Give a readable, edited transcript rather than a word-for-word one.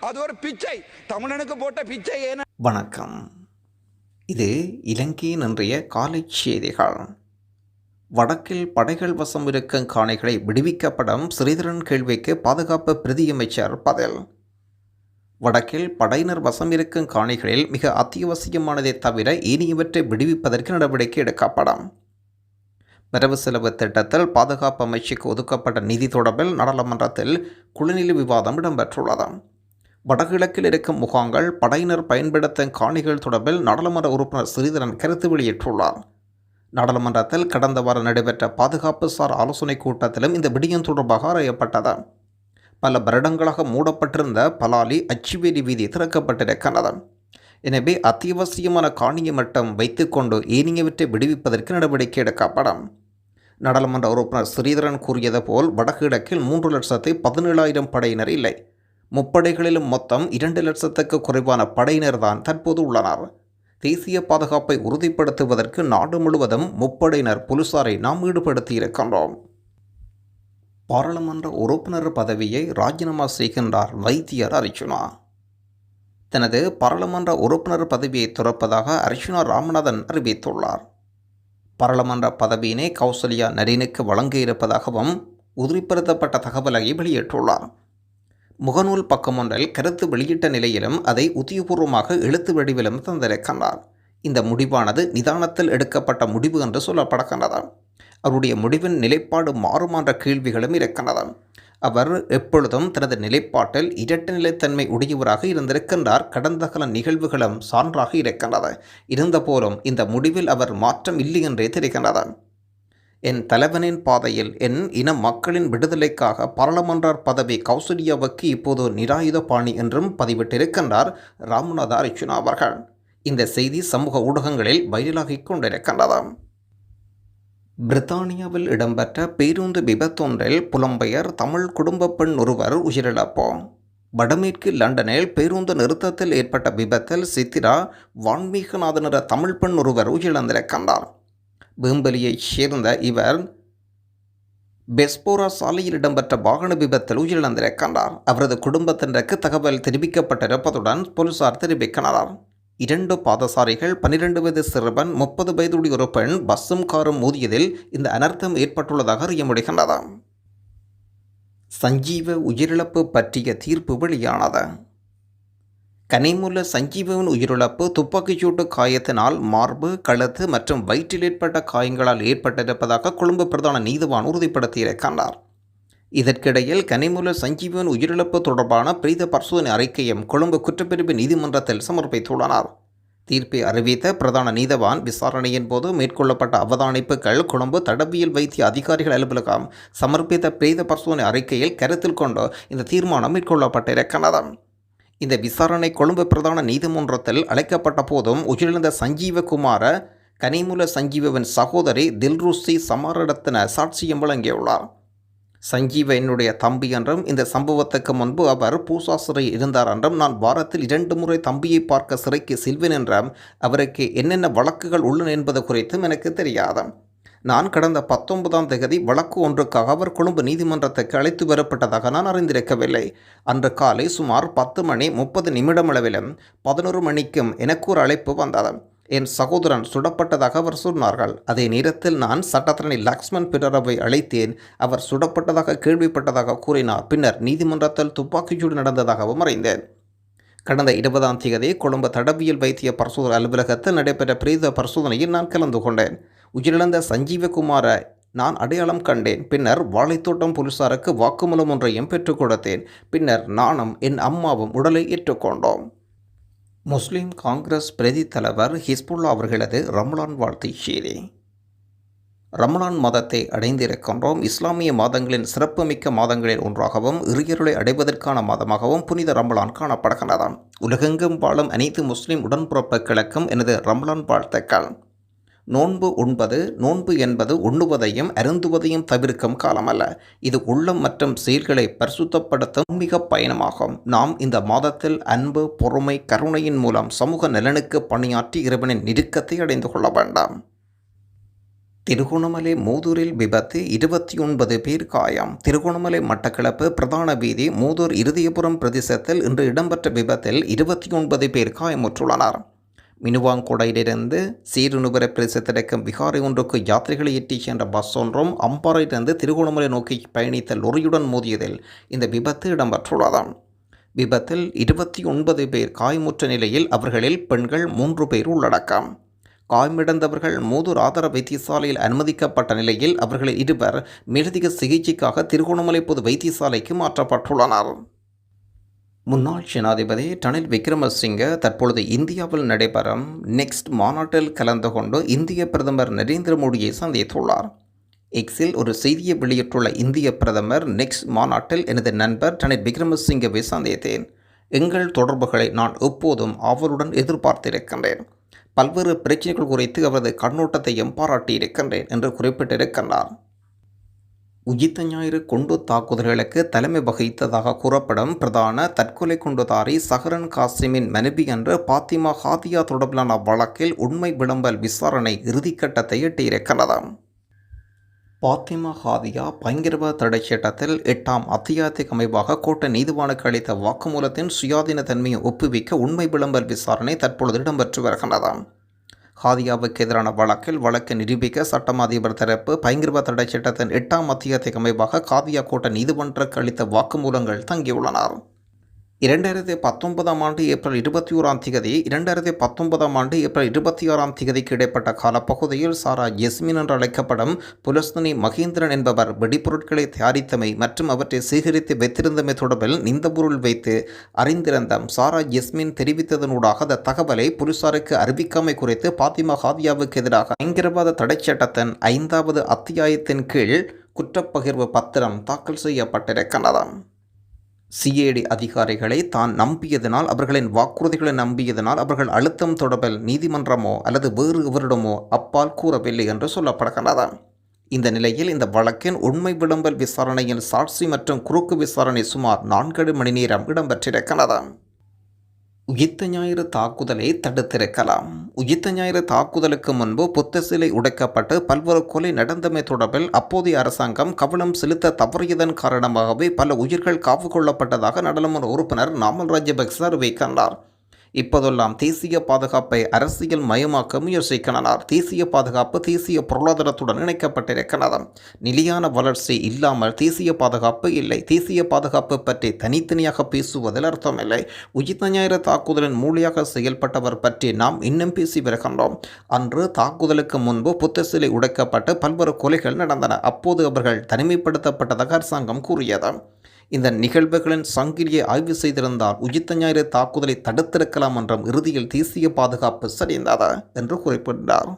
அது ஒரு பிச்சை, தமிழனுக்கு போட்ட பிச்சை. வணக்கம். இது இலங்கையின் இன்றைய காலை செய்திகள். வடக்கில் படைகள் வசம் இருக்கும் காணிகளை விடுவிக்கப்படும் ஸ்ரீதரன் கேள்விக்கு பாதுகாப்பு பிரதியமைச்சர் பதில். வடக்கில் படையினர் வசம் இருக்கும் காணிகளில் மிக அத்தியாவசியமானதை தவிர ஏனையவற்றை விடுவிப்பதற்கு நடவடிக்கை எடுக்கப்படும். வரவு செலவு திட்டத்தில் பாதுகாப்பு அமைச்சுக்கு ஒதுக்கப்பட்ட நிதி தொடர்பில் நாடாளுமன்றத்தில் குழுநிலை விவாதம் இடம்பெற்றுள்ளது. வடகிழக்கில் இருக்கும் முகாம்கள் படையினர் பயன்படுத்தும் காணிகள் தொடர்பில் நாடாளுமன்ற உறுப்பினர் ஸ்ரீதரன் கருத்து வெளியிட்டுள்ளார். நாடாளுமன்றத்தில் கடந்த வாரம் நடைபெற்ற பாதுகாப்பு சார் ஆலோசனைக் கூட்டத்திலும் இந்த விடயம் தொடர்பாக ஆராயப்பட்டது. பல வருடங்களாக மூடப்பட்டிருந்த பலாலி அச்சுவேலி வீதி திறக்கப்பட்டிருக்கிறது. எனவே அத்தியாவசியமான காணியை மட்டும் வைத்துக்கொண்டு ஏனையவற்றை விடுவிப்பதற்கு நடவடிக்கை எடுக்கப்படும். நாடாளுமன்ற உறுப்பினர் ஸ்ரீதரன் கூறியது போல் வடகிழக்கில் 3,17,000 படையினர் இல்லை. முப்படைகளிலும் மொத்தம் 2,00,000க்கு குறைவான படையினர் தான் தற்போது உள்ளனர். தேசிய பாதுகாப்பை உறுதிப்படுத்துவதற்கு நாடு முழுவதும் முப்படையினர் போலீசாரை நாம் ஈடுபடுத்தியிருக்கின்றோம். பாராளுமன்ற உறுப்பினர் பதவியை ராஜினாமா செய்கின்றார் வைத்தியர் அர்ச்சுனா. தனது பாராளுமன்ற உறுப்பினர் பதவியை துறப்பதாக அர்ச்சுனா ராமநாதன் அறிவித்துள்ளார். பாராளுமன்ற பதவியினை கௌசல்யா நரீனுக்கு வழங்கியிருப்பதாகவும் உறுதிப்படுத்தப்பட்ட தகவலை வெளியிட்டுள்ளார். முகநூல் பக்கம் ஒன்றில் கருத்து வெளியிட்ட நிலையிலும் அதை உத்தியபூர்வமாக எழுத்து வடிவிலும் தந்திருக்கின்றார். இந்த முடிவானது நிதானத்தில் எடுக்கப்பட்ட முடிவு என்று சொல்லப்படுகின்றது. அவருடைய முடிவின் நிலைப்பாடு மாறுமான்ற கேள்விகளும் இருக்கின்றன. அவர் எப்பொழுதும் தனது நிலைப்பாட்டில் இரட்டை நிலைத்தன்மை உடையவராக இருந்திருக்கின்றார். கடந்த கால நிகழ்வுகளும் சான்றாக இருக்கின்றது. இருந்தபோதும் இந்த முடிவில் அவர் மாற்றம் இல்லை என்றே தெரிகின்றது. என் தலைவனின் பாதையில் என் இன மக்களின் விடுதலைக்காக பாராளுமன்ற பதவி கௌசல்யாவுக்கு இப்போது நிராயுத பாணி என்றும் பதிவிட்டிருக்கின்றார் ராமநாத அர்ச்சுனா அவர்கள். இந்த செய்தி சமூக ஊடகங்களில் வைரலாகிக் கொண்டிருக்கின்றது. பிரித்தானியாவில் இடம்பெற்ற பேருந்து விபத்தொன்றில் புலம்பெயர் தமிழ் குடும்ப பெண் ஒருவர் உயிரிழப்பு. வடமேற்கு லண்டனில் பேருந்து நிறுத்தத்தில் ஏற்பட்ட விபத்தில் சித்திரா வான்மீகநாதன் என்ற தமிழ் பெண் ஒருவர் உயிரிழந்திருக்கின்றார். வேம்பலியைச் சேர்ந்த இவர் பெஸ்போரா சாலையில் இடம்பெற்ற வாகன விபத்தில் உயிரிழந்திருக்கின்றார். அவரது குடும்பத்தினருக்கு தகவல் தெரிவிக்கப்பட்டிருப்பதுடன் போலீசார் தெரிவிக்கின்றனர். 2 பாதசாரிகள், 12 வயது சிறுவன், 30 வயதுடைய ஒரு பெண் பஸ்ஸும் காரும் மோதியதில் இந்த அனர்த்தம் ஏற்பட்டுள்ளதாக அறிய முடிகின்றது. சஞ்சீவ உயிரிழப்பு பற்றிய தீர்ப்பு வெளியானது. கனிமுல்ல சஞ்சீவவின் உயிரிழப்பு துப்பாக்கிச்சூட்டு காயத்தினால் மார்பு, கழுத்து மற்றும் வயிற்றில் ஏற்பட்ட காயங்களால் ஏற்பட்டிருப்பதாக கொழும்பு பிரதான நீதிவான் உறுதிப்படுத்தியிருக்கின்றார். இதற்கிடையில் கனிமுல்ல சஞ்சீவன் உயிரிழப்பு தொடர்பான பிரேத பரிசோதனை அறிக்கையும் கொழும்பு குற்றப்பிரிவு நீதிமன்றத்தில் சமர்ப்பித்துள்ளனர். தீர்ப்பை அறிவித்த பிரதான நீதிவான் விசாரணையின் போது மேற்கொள்ளப்பட்ட அவதானிப்புகள் கொழும்பு தடவியல் வைத்திய அதிகாரிகள் அலுவலகம் சமர்ப்பித்த பிரேத பரிசோதனை அறிக்கையில் கருத்தில் கொண்டு இந்த தீர்மானம் மேற்கொள்ளப்பட்டிருக்கிறது. இந்த விசாரணை கொழும்பு பிரதான நீதிமன்றத்தில் அழைக்கப்பட்ட போதும் உயிரிழந்த சஞ்சீவகுமார கனிமுல்ல சஞ்சீவவின் சகோதரி தில்ருசி சமாரடத்தின சாட்சியம் வழங்கியுள்ளார். சஞ்சீவ என்னுடைய தம்பி என்றும் இந்த சம்பவத்துக்கு முன்பு அவர் பூசா சிறை இருந்தார் என்றும் நான் வாரத்தில் 2 முறை தம்பியை பார்க்க சிறைக்கு செல்வேன் என்றும் அவருக்கு என்னென்ன வழக்குகள் உள்ளன என்பது குறித்தும் எனக்கு தெரியாது. நான் கடந்த 19ஆம் தேதி வழக்கு ஒன்றுக்காக அவர் கொழும்பு நீதிமன்றத்துக்கு அழைத்து வரப்பட்டதாக நான் அறிந்திருக்கவில்லை. அன்று காலை சுமார் 10 மணி 30 நிமிடம் அளவிலும் 11 மணிக்கும் எனக்கு ஒரு அழைப்பு வந்தது. என் சகோதரன் சுடப்பட்டதாக அவர் சொன்னார்கள். அதே நேரத்தில் நான் சட்டத்தரணி லக்ஷ்மன் பிடரவை அழைத்தேன். அவர் சுடப்பட்டதாக கேள்விப்பட்டதாக கூறினார். பின்னர் நீதிமன்றத்தில் துப்பாக்கிச்சூடு நடந்ததாகவும் அறிந்தேன். கடந்த 20ஆம் தேதி கொழும்பு தடவியல் வைத்திய பரிசோதனை அலுவலகத்தில் நடைபெற்ற பிரேத பரிசோதனையில் நான் கலந்து கொண்டேன். உயிரிழந்த சஞ்சீவகுமார நான் அடையாளம் கண்டேன். பின்னர் வாழைத்தோட்டம் போலீசாருக்கு வாக்குமூலம் ஒன்றையும் பெற்றுக் கொடுத்தேன். பின்னர் நானும் என் அம்மாவும் உடலை ஏற்றுக்கொண்டோம். முஸ்லிம் காங்கிரஸ் பிரதி தலைவர் ஹிஸ்புல்லா அவர்களது ரமலான் வாழ்த்து செய்தி. ரமலான் மாதத்தை அடைந்திருக்கின்றோம். இஸ்லாமிய மாதங்களின் சிறப்புமிக்க மாதங்களில் ஒன்றாகவும் இறையருளை அடைவதற்கான மாதமாகவும் புனித ரமலான் காணப்படுகின்றது. உலகெங்கும் வாழும் அனைத்து முஸ்லிம் உடன்பிறப்புகளுக்கும் எனது ரமலான் வாழ்த்துக்கள். நோன்பு உண்பது, நோன்பு என்பது உண்ணுவதையும் அருந்துவதையும் தவிர்க்கும் காலமல்ல. இது உள்ளம் மற்றும் செயல்களை பரிசுத்தப்படுத்தும் மிக பயணமாகும். நாம் இந்த மாதத்தில் அன்பு, பொறுமை, கருணையின் மூலம் சமூக நலனுக்கு பணியாற்றி இறைவனின் நெருக்கத்தை அடைந்து கொள்ள வேண்டாம். திருகோணமலை மூதூரில் விபத்து 29 பேர் காயம். திருகோணமலை மட்டக்களப்பு பிரதான வீதி மூதூர் இருதயபுரம் பிரதேசத்தில் இன்று இடம்பெற்ற விபத்தில் 29 பேர் காயமுற்றுள்ளனர். மினுவாங்கொடையிலிருந்து சீருநுவர பிரதேசத்திற்கும் விகாரை ஒன்றுக்கு யாத்திரைகளை ஏற்றிச் சென்ற பஸ் ஒன்றும் அம்பாறையிலிருந்து திருகோணமலை நோக்கி பயணித்த லொரியுடன் மோதியதில் இந்த விபத்து இடம்பெற்றுள்ளது. விபத்தில் 29 பேர் காயமுற்ற நிலையில் அவர்களில் பெண்கள் 3 பேர் உள்ளடக்கம். காயமடைந்தவர்கள் மூதூர் ஆதார வைத்தியசாலையில் அனுமதிக்கப்பட்ட நிலையில் அவர்களில் 2 மேலதிக சிகிச்சைக்காக திருகோணமலை பொது வைத்தியசாலைக்கு மாற்றப்பட்டுள்ளனர். முன்னாள் ஜனாதிபதி ரணில் விக்ரமசிங்க தற்பொழுது இந்தியாவில் நடைபெறும் நெக்ஸ்ட் மாநாட்டில் கலந்து கொண்டு இந்திய பிரதமர் நரேந்திர மோடியை சந்தித்துள்ளார். எக்ஸில் ஒரு செய்தியை வெளியிட்டுள்ள இந்திய பிரதமர், நெக்ஸ்ட் மாநாட்டில் எனது நண்பர் ரணில் விக்ரமசிங்கவை சந்தித்தேன். எங்கள் தொடர்புகளை நான் எப்போதும் ஆவலுடன் எதிர்பார்த்திருக்கின்றேன். பல்வேறு பிரச்சனைகள் குறித்து அவரது கண்ணோட்டத்தையும் பாராட்டியிருக்கின்றேன் என்று குறிப்பிட்டிருக்கின்றார். உயிர்த்த ஞாயிறு குண்டு தாக்குதல்களுக்கு தலைமை வகித்ததாக கூறப்படும் பிரதான தற்கொலை குண்டுதாரி சஹரன் காசிமின் மனைவி என்ற பாத்திமா ஹாதியா தொடர்பிலான வழக்கில் உண்மை விளம்பல் விசாரணை இறுதிக்கட்டத்தை எட்டியிருக்கிறது. பாத்திமா ஹாதியா பயங்கரவாத தடைச் சட்டத்தில் 8ஆம் அத்தியாயத்துக்கு அமைவாக கோட்ட நீதிவானுக்கு அளித்த வாக்குமூலத்தின் சுயாதீன தன்மையை ஒப்புவிக்க உண்மை விளம்பல் விசாரணை தற்பொழுது இடம்பெற்று வருகின்றது. ஹாதியாவுக்கு எதிரான வழக்கை நிரூபிக்க சட்டம் அதிபர் தரப்பு பயங்கரவாத தடைச் சட்டத்தின் 8ஆம் அத்தியாயத்துக்கு அமைவாக ஹாதியா கோட்ட நீதிமன்றக்கு அளித்த வாக்குமூலங்கள் தங்கியுள்ளனர். 2019ஆம் ஆண்டு ஏப்ரல் 21ஆம் தேதி 2019ஆம் ஆண்டு ஏப்ரல் 26ஆம் தேதிக்கு இடைப்பட்ட காலப்பகுதியில் சாரா ஜெஸ்மின் என்று அழைக்கப்படும் புலஸ்தனி மகேந்திரன் என்பவர் வெடிப்பொருட்களை தயாரித்தமை மற்றும் அவற்றை சேகரித்து வைத்திருந்தமை தொடர்பில் நிந்தபொருள் வைத்து அறிந்திருந்த சாரா ஜெஸ்மின் தெரிவித்ததனூடாக அந்த தகவலை போலீசாருக்கு அறிவிக்காமை குறித்து பாத்திமா ஹாதியாவுக்கு எதிராக பயங்கரவாத தடைச் சட்டத்தின் 5வது அத்தியாயத்தின் கீழ் குற்றப்பகிர்வு பத்திரம் தாக்கல் செய்யப்பட்டிருக்கிறது. சிஐடி அதிகாரிகளை தான் நம்பியதனால், அவர்களின் வாக்குறுதிகளை நம்பியதனால் அவர்கள் அழுத்தம் தொடர்பில் நீதிமன்றமோ அல்லது வேறு எவரிடமோ அப்பால் கூறவில்லை என்று சொல்லப்படுகின்றது. இந்த நிலையில் இந்த வழக்கின் உண்மை விளம்பல் விசாரணையில் சாட்சி மற்றும் குறுக்கு விசாரணை சுமார் 4 மணி நேரம் இடம்பெற்றிருக்கிறது. உயிர்த்த ஞாயிறு தாக்குதலை தடுத்திருக்கலாம். உயிர்த்த ஞாயிறு தாக்குதலுக்கு முன்பு புத்த சிலை உடைக்கப்பட்டு பல்வேறு கொலை நடந்தமை தொடர்பில் அப்போதைய அரசாங்கம் கவனம் செலுத்த தவறியதன் காரணமாகவே பல உயிர்கள் காவு கொள்ளப்பட்டதாக நாடாளுமன்ற உறுப்பினர் நாமல் ராஜபக்ச அறிவிக்கின்றார். இப்போதெல்லாம் தேசிய பாதுகாப்பை அரசியல் மயமாக்க முயற்சிக்கின்றனர். தேசிய பாதுகாப்பு தேசிய பொருளாதாரத்துடன் இணைக்கப்பட்டிருக்கிறது. நிலையான வளர்ச்சி இல்லாமல் தேசிய பாதுகாப்பு இல்லை. தேசிய பாதுகாப்பு பற்றி தனித்தனியாக பேசுவதில் அர்த்தமில்லை. உயிர்த்த ஞாயிறு தாக்குதலின் மூளையாக செயல்பட்டவர் பற்றி நாம் இன்னும் பேசி வருகின்றோம். அன்று தாக்குதலுக்கு முன்பு புத்த சிலை உடைக்கப்பட்டு பல்வேறு கொலைகள் நடந்தன. அப்போது அவர்கள் தனிமைப்படுத்தப்பட்டதாக அரசாங்கம் கூறியது. இந்த நிகழ்வுகளின் சங்கிலியை ஆய்வு செய்திருந்தால் உயிர்த்த ஞாயிறு தாக்குதலை தடுத்திருக்கலாம் என்றும் இறுதியில் தேசிய பாதுகாப்பு சரிந்தது என்று குறிப்பிட்டார்.